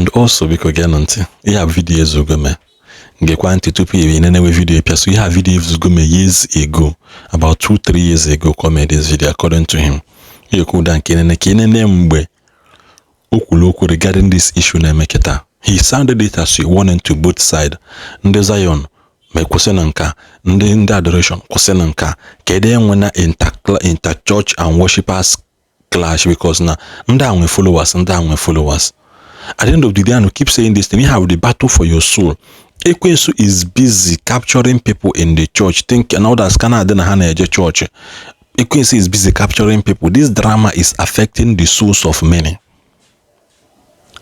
And also, because again, you have videos of me. Get quantity to pay in any video. So you have videos of me years ago, about 2-3 years ago. Come this video according to him. You could and Kenen regarding this issue na meketa. He sounded it as he wanted to both side. Nde Zion me kwesena nka, nde Adoration kwesena nka. Kede nwena inter church and worshipers clash because na nda followers. At the end of the day, I keep saying this thing. You have the battle for your soul. Ekwensu is busy capturing people in the church. Think and others cannot church. Ekwensu is busy capturing people. This drama is affecting the souls of many.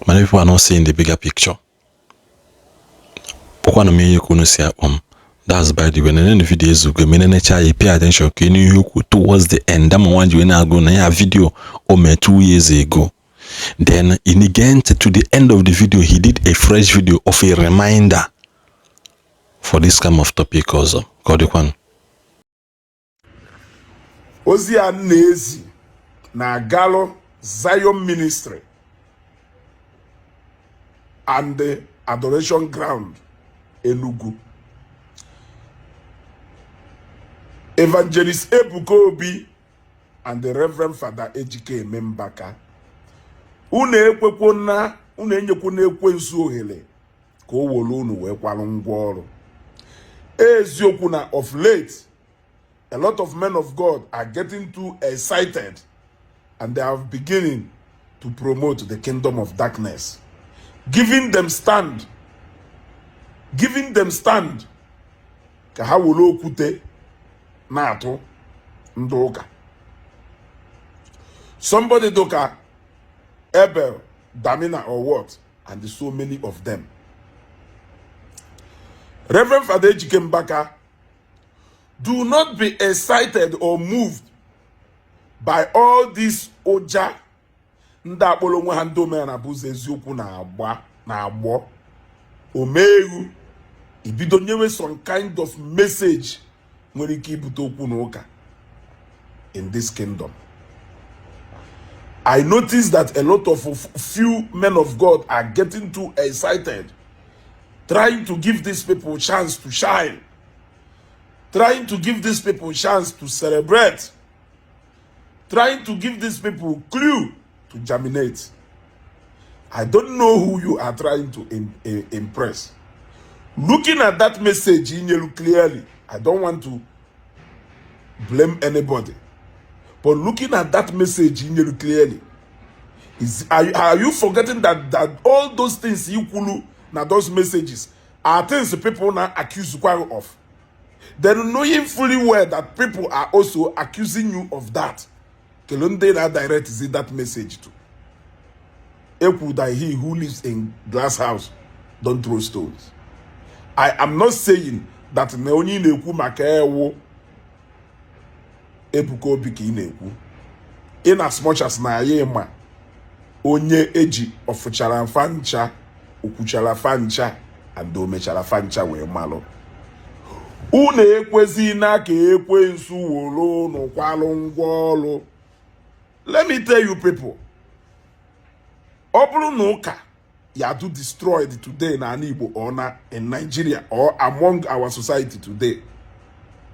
Many people are not seeing the bigger picture. That's by the way. In the videos, you pay attention towards the end. That one you are going to have video 2 years ago. Then in again to the end of the video, he did a fresh video of a reminder for this kind of topic also. One. Ozia Nezi na Galo Zion Ministry and the Adoration Ground Enugu. Evangelist Ebuka Obi and the Reverend Father Ejike Membaka. Unu enyekwu na ekwensu ohere ka o wolu unu wee kwalụ ngwa ọrụ. Eziokwu na of late, a lot of men of God are getting too excited and they are beginning to promote the kingdom of darkness, giving them stand ka ha wolu okwute na-atụ ndị ụka. Somebody doka Abel, Damina, or what, and there's so many of them. Reverend Father Ejike Mbaka, do not be excited or moved by all this oja nda akpolo nwe ha ndome na buze eziokwu na agbo omegu ibido nyewe some kind of message nwere ike ibute okwu n'ụka in this kingdom. I noticed that a lot of few men of God are getting too excited, trying to give these people a chance to shine, trying to give these people a chance to celebrate, trying to give these people clue to germinate. I don't know who you are trying to impress. Looking at that message in you clearly, I don't want to blame anybody. But looking at that message in you clearly, are you forgetting that all those things you kulu na those messages are things people now accuse you of? Then knowing fully well that people are also accusing you of that. Kelonde na direct is that message too. Eku that he who lives in glass house don't throw stones. I am not saying that neoni neku makewo Ebuka Obi ka ị in as much as na ye ma onye eji ofuchara fancha okuchara fancha and omechara fancha wee malo unu ekwezi na ka ekwensu wolo no kwalụ ngwa ọlụ. Let me tell you people, ọ bụrụ na ụka ya do destroyed today na ala Igbo or na in Nigeria or among our society today,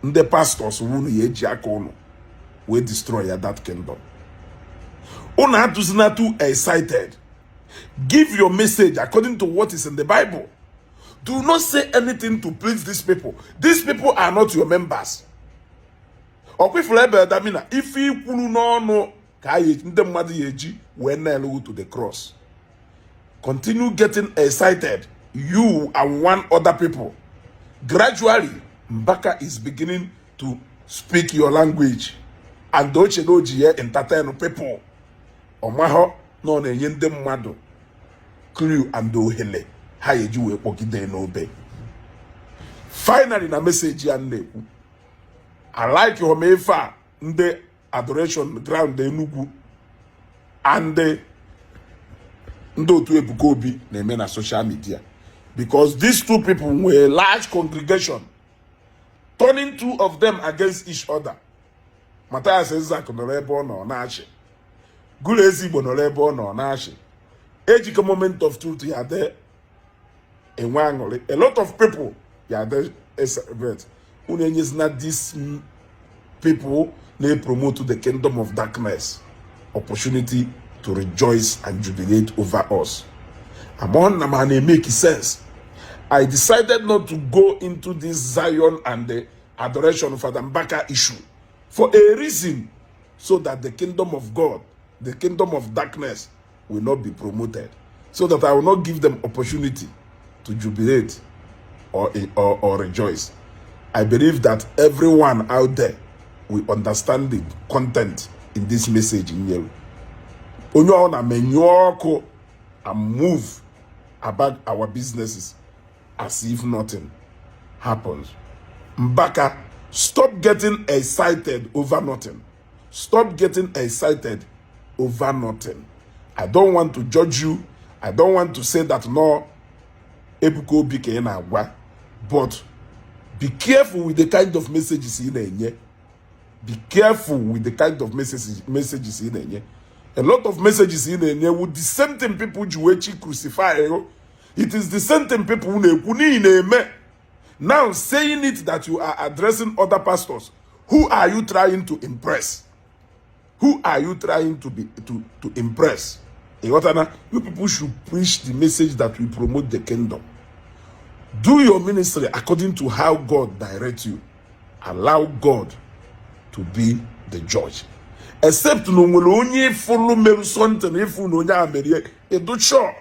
ndị pastors wunu ya eji aka unu we destroy that kingdom. Una not too excited. Give your message according to what is in the Bible. Do not say anything to please these people. These people are not your members. If you no to the cross, continue getting excited. You and one other people. Gradually, Mbaka is beginning to speak your language. And don't you know entertain people. Omaho no na yende mmadu clue and ohele ha yeji we kpogide no be. Finally na message ya nneku. I like your mefa nde Adoration Ground Enugu and ndo otu Ebuka Obi na-eme na social media, because these two people were a large congregation turning two of them against each other. Matthias Ezak nọrọ ebe ọ nọ na-achị, Gulu Ezigbo nọrọ ebe ọ nọ na-achị, ejike moment of truth ya there enwe aṅụrị. A lot of people ya there celebrate. Unu enyezina these people they promote the kingdom of darkness opportunity to rejoice and jubilate over us. Among them, and it make sense. I decided not to go into this Zion and the adoration of Father Mbaka issue for a reason, so that the kingdom of God, the kingdom of darkness, will not be promoted, so that I will not give them opportunity to jubilate or rejoice. I believe that everyone out there will understand the content in this message in here. And move about our businesses as if nothing happens. Mbaka, stop getting excited over nothing. Stop getting excited over nothing. I don't want to judge you. I don't want to say that no, Ebuko Bike Agwa, but be careful with the kind of messages in there. Be careful with the kind of messages in there. A lot of messages in there with the same thing people Juwechi crucify. It is the same thing people who now saying it that you are addressing other pastors. Who are you trying to impress? Who are you trying to impress? You people should preach the message that will promote the kingdom. Do your ministry according to how God directs you. Allow God to be the judge. Except no only follow me something if you know sure.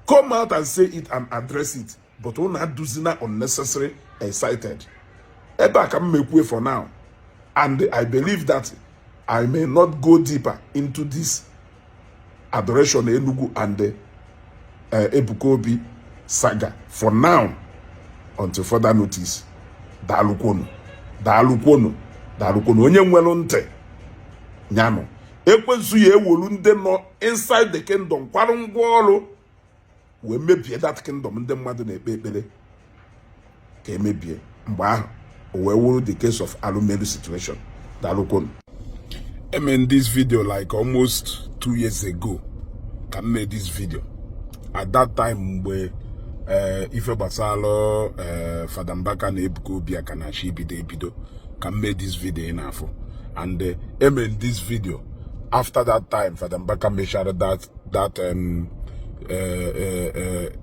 Come out and say it and address it. But don't not do unnecessary excited. Eba can make way for now. And I believe that I may not go deeper into this adoration Enugu and the Ebukobi saga for now until further notice. Dalukono. Onye nwelu nte nyano. Ekwensu ye ewolu nde no inside the kingdom. Kwaru ngwolo. We mebie that kingdom ndị mmadụ na-ekpe ekpere ka emebie mgbe ahụ we wuru the case of Alumelu situation. Dalukon. I made this video like almost 2 years ago. I made this video at that time where Ife Basalo Father Mbaka na Ebuko Biaka na Shibide Ebido can make this video in Afo. And I made this video after that time Father Mbaka made sure that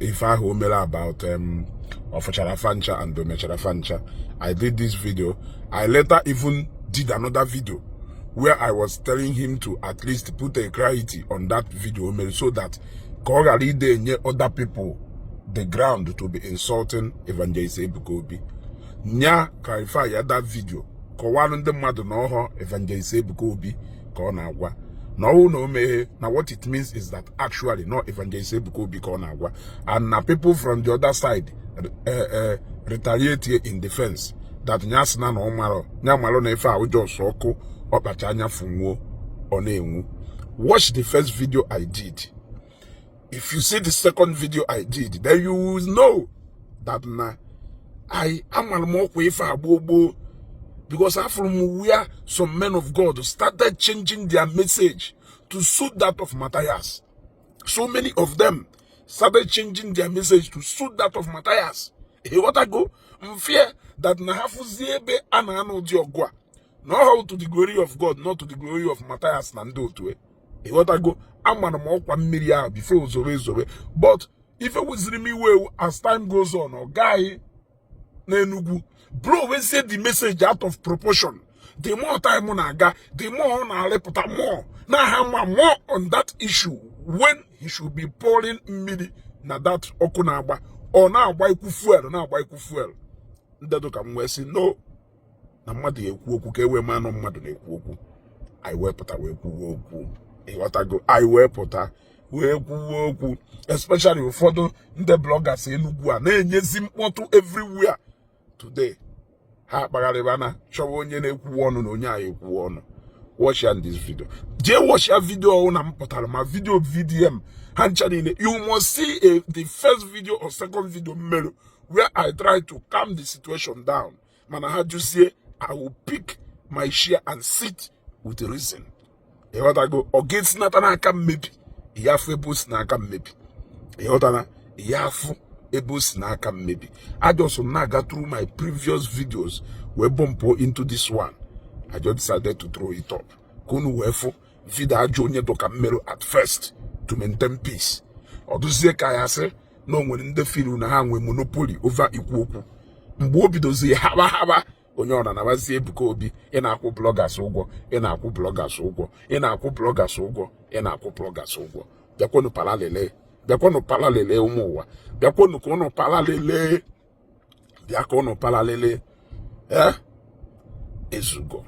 if I homela about Ofacharafancha and Domecharafancha, I did this video. I later even did another video where I was telling him to at least put a clarity on that video so that other people the ground to be insulting Evangelist Ebukobi. Nya clarify that video. Kowalunde madu no Evangelist Ebukobi konagwa. No me. Now what it means is that actually no Evangelist Ebukobi konagwa. And now people from the other side retaliate in defense. That nyasna no malo. Nyamalo nefa ujo soko opachanya funwo onenwu. Watch the first video I did. If you see the second video I did, then you will know that I am bobo, because from where some men of God started changing their message to suit that of Matthias. So many of them started changing their message to suit that of Matthias. Hey, what I go? Fear that nahafuziebe anano diogwa. Not how to the glory of God, not to the glory of Matthias Nando to it. Hey, what I go? I'm gonna walk 1 million before Zoe. But if it was me well as time goes on, or guy Nenugu, bro, when say the message out of proportion, the more time on aga, the more on our report more. Now have more on that issue when he should be pouring midi na that okunaba or now buy fuel, now buy fuel. That come we say no. Na mmadụ ekwu okwu ka ewe mmanụ mmadụ na-ekwu okwu. I wepụta wee kwuo okwu. I wepụta wee kwuo okwu. Especially ụfọdụ ndị bloggers Enugu a na-enyezi mkpọtụ everywhere today. Ha kpagharịba na chọwa onye na-ekwu ọnụ na onye a ekwu ọnụ. Watch this video. Jee watch ya video ọhụrụ na mpụtara ma video VDM ha ncha niile. You must see the first video or second video mmero where I try to calm the situation down. Mana ha just say I will pick my share and sit with the reason. What I go against Natanaka maybe yafu ebo snaka mmebi yotana yafu ebo snaka mmebi. I just naga through my previous videos we bump into this one. I just decided to throw it up. Kunu wefo vida jonye doka mmero at first to maintain peace. Oduzie ka ya se no nwere nde filu na ha nwe monopoly over ikwu okwu. Mgbe obidozie haba onye ọra na bazie Ebuka Obi ị na-akwụ bloggers ụgwọ ị na-akwụ bloggers ụgwọ ị na-akwụ bloggers ụgwọ ị na-akwụ bloggers ụgwọ. Bịakwanụ palalele ụmụ ụwa. Bịakwanụ ka ụnụ palalele. Bịa ka ụnụ palalele. Ezugo.